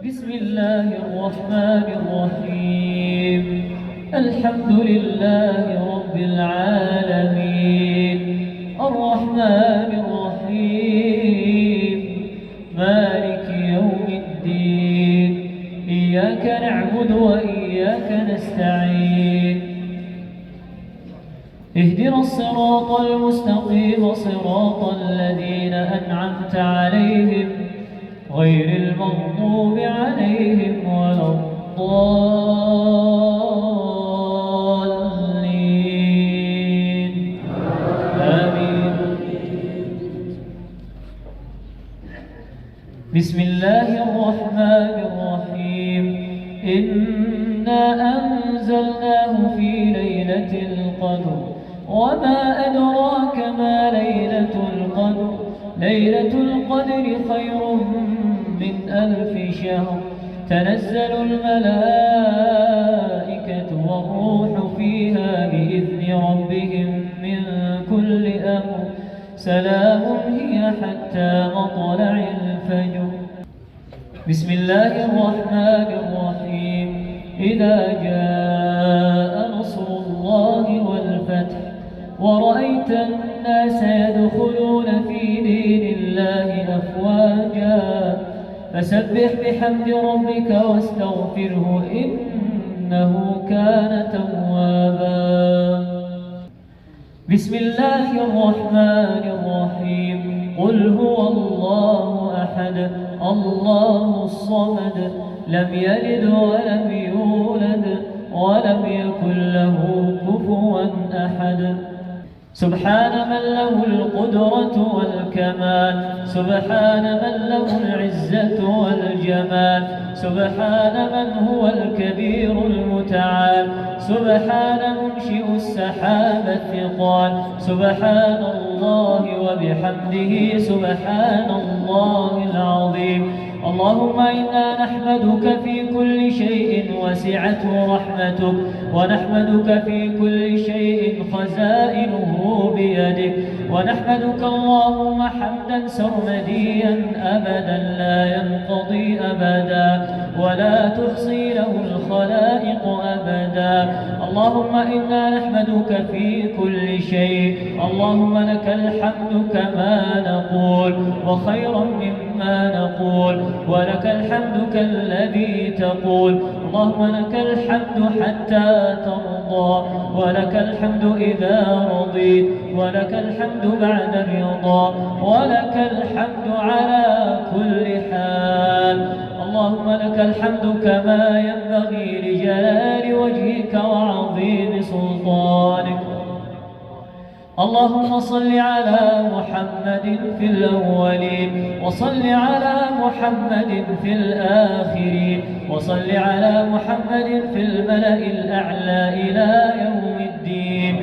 بسم الله الرحمن الرحيم. الحمد لله رب العالمين، الرحمن الرحيم، مالك يوم الدين. إياك نعبد وإياك نستعين. اهدنا الصراط المستقيم، صراط الذين أنعمت عليهم غير المغضوب عليهم ولا الضالين. آمين. بسم الله الرحمن الرحيم. إنا أنزلناه في ليلة القدر، وما أدراك ما ليلة القدر. ليلة القدر خير من 1000 شهر. تنزل الملائكة والروح فيها بإذن ربهم من كل أمر. سلام هي حتى مطلع الفجر. بسم الله الرحمن الرحيم. إذا جاء نصر الله والفتح، ورأيت الناس يدخلون في دين الله أفواجا، فسبح بحمد ربك واستغفره إنه كان توابا. بسم الله الرحمن الرحيم. قل هو الله أحد، الله الصمد، لم يلد ولم يولد ولم يكن له كفوا أحد. سبحان من له القدرة والكمال، سبحان من له العزة والجمال، سبحان من هو الكبير المتعال، سبحان منشئ السحاب الثقال، سبحان الله وبحمده، سبحان الله العظيم. اللهم إنا نحمدك في كل شيء وسعته رحمتك، ونحمدك في كل شيء خزائنه بيدك، ونحمدك اللهم حمدا سرمديا أبدا لا ينقضي أبدا ولا تحصي له الخلائق أبدا. اللهم إنا نحمدك في كل شيء. اللهم لك الحمد كما نقول وخيرا مما نقول، ولك الحمد كالذي تقول. اللهم لك الحمد حتى ترضى، ولك الحمد إذا رضيت، ولك الحمد بعد الرضا، ولك الحمد على كل حال. اللهم لك الحمد كما ينبغي لجلال وجهك وعظيم سلطانك. اللهم صل على محمد في الأولين، وصل على محمد في الآخرين، وصل على محمد في الملأ الأعلى إلى يوم الدين.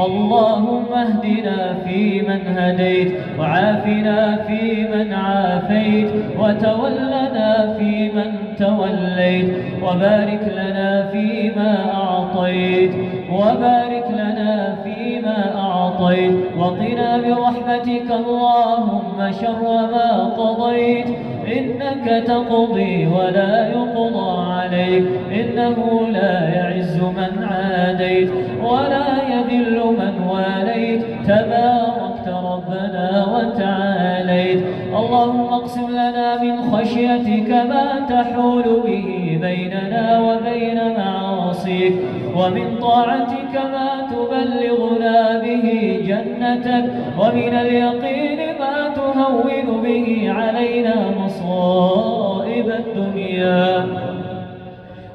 اللهم اهدنا فيمن هديت، وعافنا فيمن عافيت، وتولنا فيمن توليت، وبارك لنا فيما أعطيت، وبارك لنا فيما أعطيت، وقنا برحمتك اللهم شر ما قضيت. إنك تقضي ولا يقضى عليك، إنه لا يعز من عاديت ولا يذل من واليت. تباركت ربنا وتعاليت. اللهم اقسم لنا من خشيتك ما تحول به بيننا وبين معاصيك، ومن طاعتك ما تبلغنا به جنتك، ومن اليقين ما تهون به علينا مصائب الدنيا.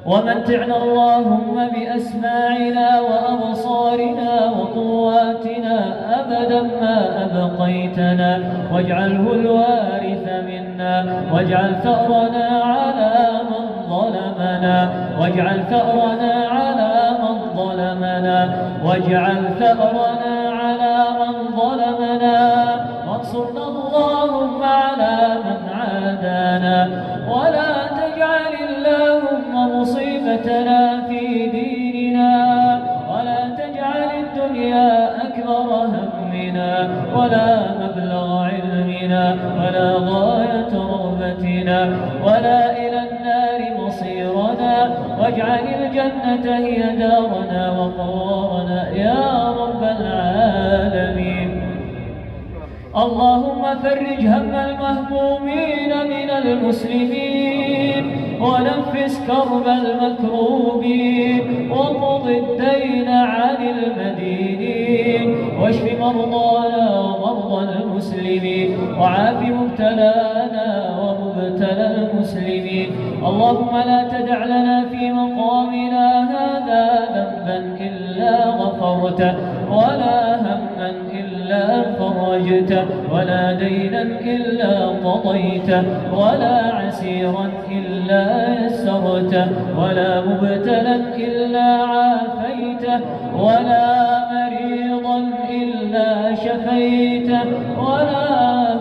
ومتعنا اللهم بأسماعنا وأبصارنا وقواتنا أبدا ما أبقيتنا، واجعله الوارث منا، واجعل ثأرنا على من ظلمنا، واجعل ثأرنا على من ظلمنا، واجعل ثأرنا على من ظلمنا، وانصرنا اللهم على من عادانا، ولا تجعل اللهم مصيبتنا في ديننا، ولا تجعل الدنيا أكبر همنا ولا مبلغ علمنا ولا غاية رغبتنا ولا إلى النار واجعل الجنة هي دارنا وقرارنا يا رب العالمين. اللهم فرج هم المهمومين من المسلمين ونفس كرب المكروبين وقض الدين عن المدينين واشف مرضانا ومرضى المسلمين وعاف مبتلانا ومبتلى المسلمين. اللهم لا تدع لنا في مقامنا هذا ذنبا إلا غفرته ولا هما إلا فرجته ولا دينا إلا قضيته ولا عسيرا إلا يسرته ولا مبتلا إلا عافيته ولا مريضا إلا شفيته ولا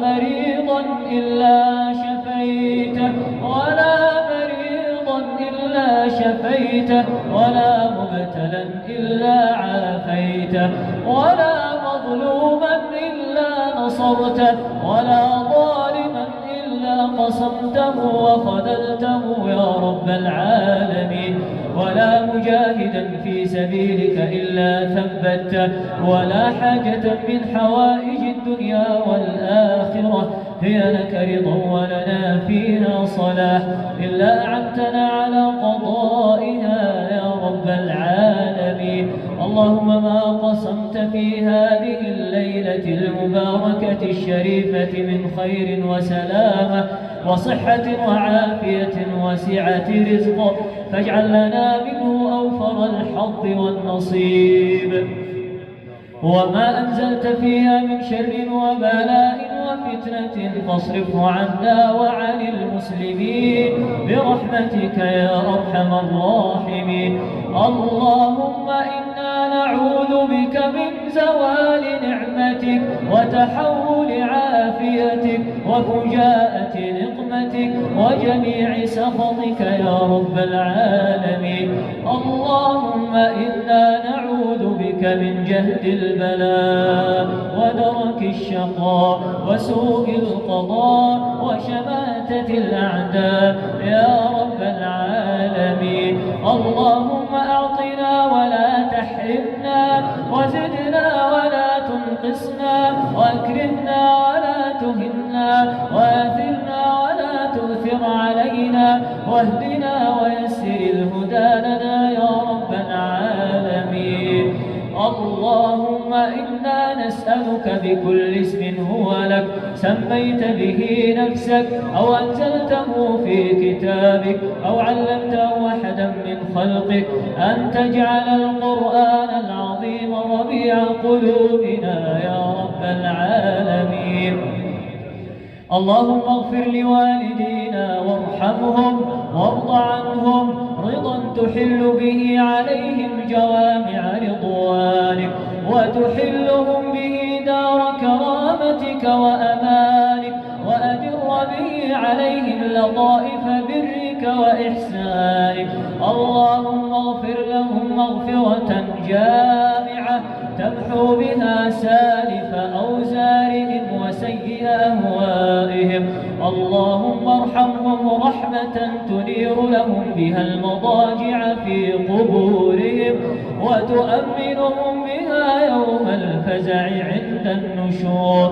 مريضا إلا شفيته ولا مريضا إلا شفيته ولا مبتلا إلا عافيته ولا مظلوما إلا نصرته ولا ظالما إلا قصمته وخذلته يا رب العالمين ولا مجاهدا في سبيلك إلا ثبته ولا حاجة من حوائج الدنيا والآخرة هي لك رضا ولنا فيها صلاح إلا أعنتنا على قضائها يا رب العالمين. اللهم ما قسمت في هذه الليلة المباركة الشريفة من خير وسلامة وصحة وعافية وسعة رزق فاجعل لنا منه أوفر الحظ والنصيب وما أنزلت فيها من شر وبلاء وفتنة فاصرفه عنا وعن المسلمين برحمتك يا أرحم الراحمين. اللهم إنا نعوذ بك من زوال نعمتك وتحول عافيتك وفجاءة نقمتك وجميع سخطك يا رب العالمين. اللهم إنا نعوذ بك من جهد البلاء ودرك الشقاء وسوء القضاء وشماتة الأعداء يا رب العالمين. اللهم أعطنا ولا تحرمنا وزدنا ولا تنقصنا وأكرمنا ولا تهنا وآثرنا ولا تؤثر علينا واهدنا ويسر الهدى لنا يا رب العالمين. اللهم إنا نسألك بكل اسم هو لك سميت به نفسك أو أنزلته في كتابك أو علمته أحدا من خلقك أن تجعل القرآن العظيم ربيع قلوبنا يا رب العالمين. اللهم اغفر لوالدينا وارحمهم وارض عنهم رضا تحل به عليهم جوامع رضوانك وتحلهم به دار كرامتك وأمانك وأدر به عليهم لطائف برك وإحسانك. اللهم اغفر لهم مغفرة جامعة تمحو بها سالف أوزارهم وسيئ أهوائهم. اللهم ارحمهم رحمة تنير لهم بها المضاجع في قبورهم وتؤمنهم بها يوم الفزع عند النشور.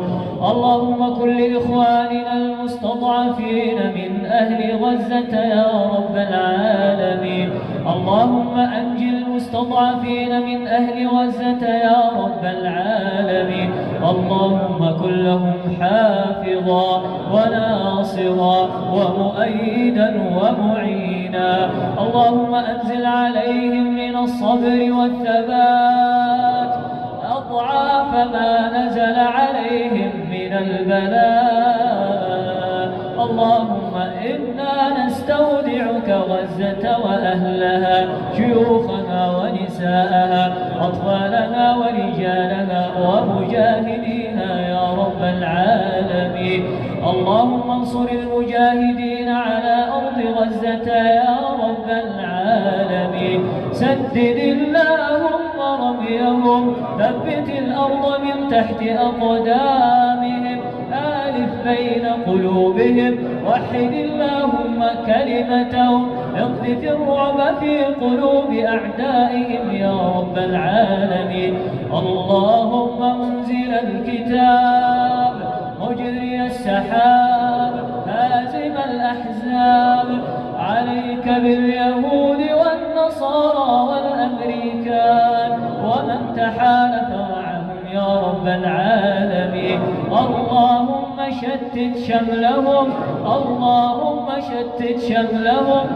اللهم كن لإخواننا المستضعفين من أهل غزة يا رب العالمين. اللهم أنجِ المستضعفين من أهل غزة يا رب العالمين. اللهم كن لهم حافظا وناصرا ومؤيدا ومعينا. اللهم أنزل عليهم من الصبر والثبات أضعاف ما نزل عليهم من البلاء. اللهم إنا نستودعك غزة وأهلها شيوخها ونساءها أطفالها ورجالها ومجاهديها يا رب العالمين. اللهم انصر المجاهدين على أرض غزة يا رب العالمين. سدد اللهم رميهم ثبت الأرض من تحت أقدامهم. آلف بين قلوبهم، وحد اللهم كلمتهم، اقذف الرعب في قلوب أعدائهم يا رب العالمين. اللهم منزل الكتاب، مجري السحاب، هازم الأحزاب، عليك باليهود والنصارى والأمريكان ومن تحالف معهم يا رب العالمين. اللهم شتت شملهم، اللهم شتت شملهم،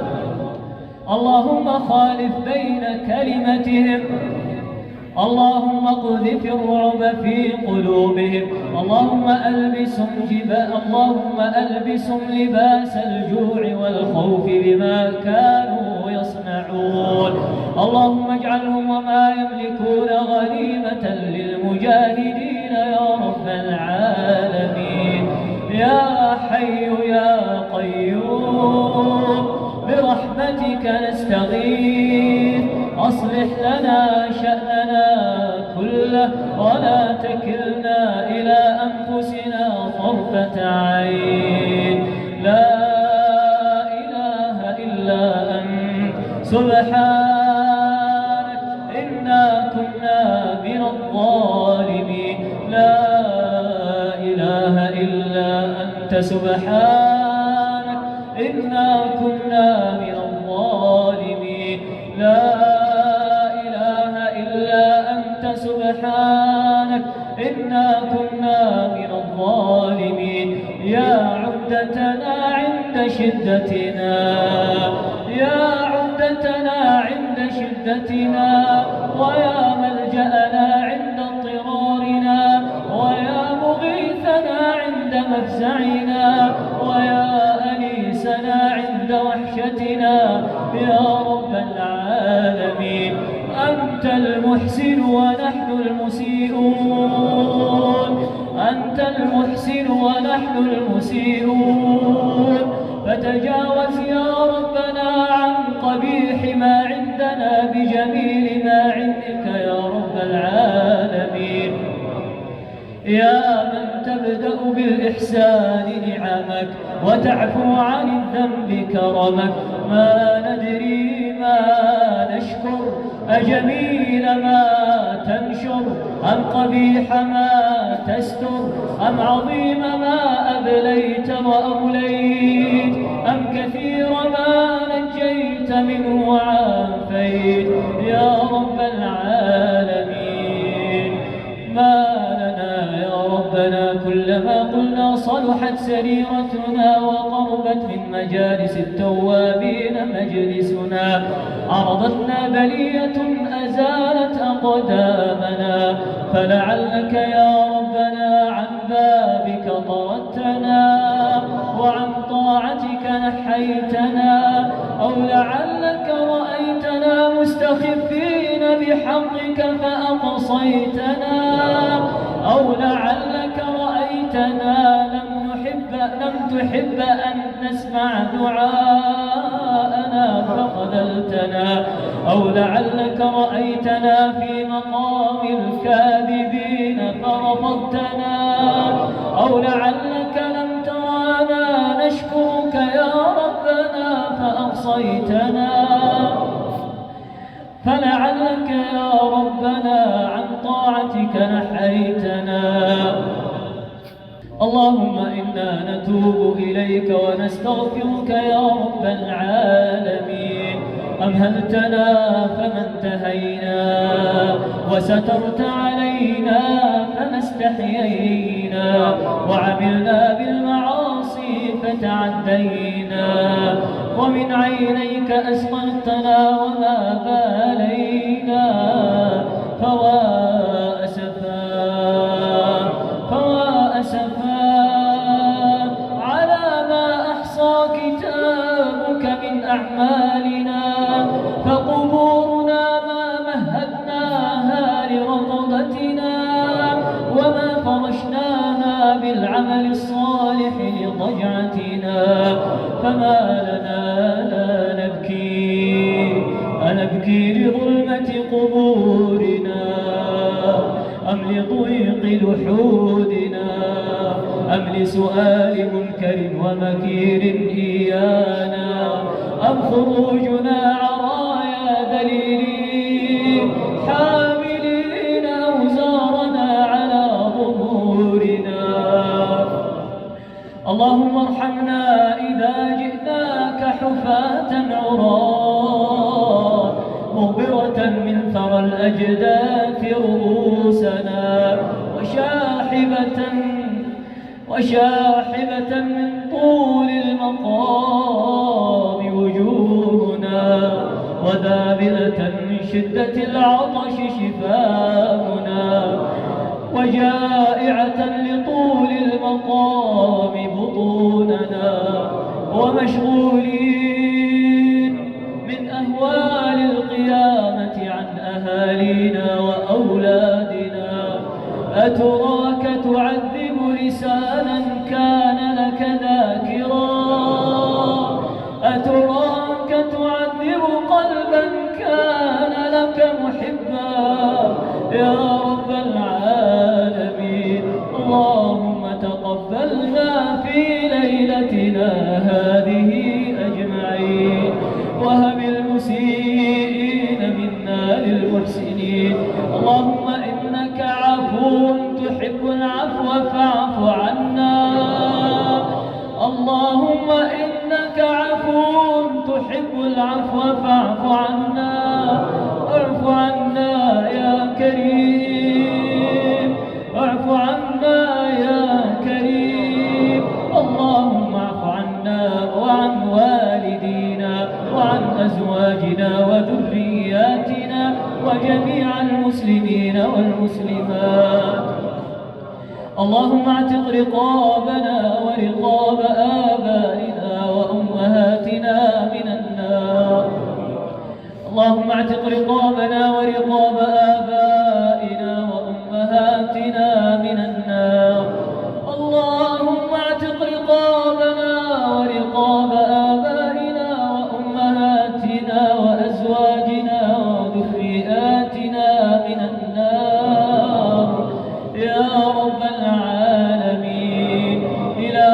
اللهم خالف بين كلمتهم، اللهم اقذف الرعب في قلوبهم، اللهم ألبسهم لباس الجوع والخوف بما كانوا يصنعون. اللهم اجعلهم وما يملكون غنيمة للمجاهدين يا رب العالمين. يا حي يا قيوم برحمتك نستغيث، أصلح لنا شأننا كله ولا تكلنا إلى أنفسنا طرفة عين. لا إله إلا أنت سبحانك إنا كنا من الظالمين. لا إله إلا أنت سبحانك إنا كنا من الظالمين. لا إله إلا أنت سبحانك إنا كنا من الظالمين. يا عدتنا عند شدتنا، يا عدتنا عند شدتنا، ويا ملجأنا عند اضطرارنا، ويا مغيثنا عند مفزعنا، ويا أنيسنا عند وحشتنا يا رب العالمين. أنت المحسن ونحن المسيئون، أنت المحسن ونحن المسيئون، فتجاوز يا ربنا عن قبيح ما عندنا بجميل ما عندك يا رب العالمين. يا من تبدأ بالإحسان نعمك وتعفو عن الذنب كرمك، ما ندري ما نشكر، أجميل ما تنشر، أم قبيح ما تستر، أم عظيم ما أبليت وأوليت، أم كثير ما نجيت منه وعافيت يا رب العالمين. ما لنا يا ربنا كلما قلنا صلحت سريرتنا وقربت من مجالس التوابين مجلسنا، عرضتنا بلية أزالت أقدامنا، فلعلك يا ربنا عن بابك طردتنا وعن طاعتك نحيتنا، أو لعلك رأيتنا مستخفين بحقك فأقصيتنا، أو لعلك رأيتنا لم تحب أن نسمع دعاءنا فخذلتنا، أو لعلك رأيتنا في مقام الكاذبين فرفضتنا، أو لعلك لم ترانا نشكرك يا ربنا فأقصيتنا، فلعلك يا ربنا عن طاعتك نحيتنا. اللهم إنا نتوب إليك ونستغفرك يا رب العالمين. أمهلتنا فما انتهينا، وسترت علينا فما استحيينا، وعملنا بالمعاصي فتعدينا، ومن عينيك أسقطتنا وما بالينا، فوا أسفا على ما أحصى كتابك من أعمالنا، فقبورنا ما مهدناها لرقبتنا، وما فرشناها بالعمل الصالح لضجعتنا، فما لنا لا نبكي، أنبكي لظلمة قبورنا أم لضيق لحودنا أم بسؤال منكر ومكير إيانا، أم خروجنا عرايا ذليلين حاملين أوزارنا على ظهورنا. اللهم ارحمنا إذا جئناك حفاة عراة مغبرة من ثرى الأجداث رؤوسنا وشاحبة من طول المقام وجوهنا، وذابلة من شدة العطش شفاهنا، وجائعة لطول المقام بطوننا، ومشغولين من أهوال القيامة عن أهالينا وأولادنا. أتراك تعذب لسانا كان لك ذاكرا، أتراك تعذب قلبا كان لك محبا يا رب العالمين. اللهم تقبلنا في ليلتنا هذه أجمعين، وهب المسيئين منا للمحسنين. اللهم إنك عفو تحب العفو فاعف عنا. اللهم إنك عفو تحب العفو فاعف عنا. اعف عنا يا كريم، اعف عنا يا كريم. اللهم اعف عنا وعن والدينا وعن أزواجنا وذرياتنا وجميع المسلمين والمسلمات. اللهم اعتق رقابنا ورقاب آبائنا وأمهاتنا من النار. اللهم اعتق رقابنا ورقاب آبائنا وأمهاتنا من النار. اللهم اعتق رقابنا ورقاب آبائنا وأمهاتنا وأزواجنا وذرياتنا من النار يا رب العالمين. إلى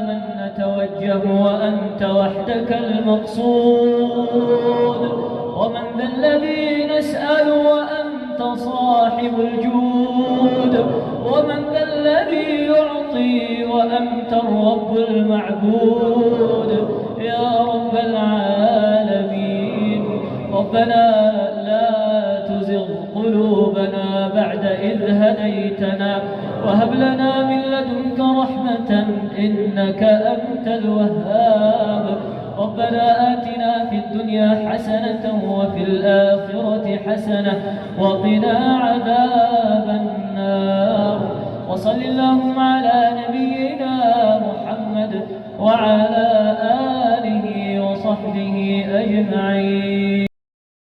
من نتوجه وأنت وحدك المقصود، ومن ذا الذي نسأل وأنت صاحب الجود، ومن ذا الذي يعطي وأنت الرب المعبود يا رب العالمين. ربنا لا تزغ قلوبنا بعد إذ هديتنا، وهب لنا من لدنك رحمة إنك أنت الوهاب. ربنا آتنا في الدنيا حسنة وفي الآخرة حسنة وقنا عذاب النار. وصل اللهم على نبينا محمد وعلى آله وصحبه أجمعين.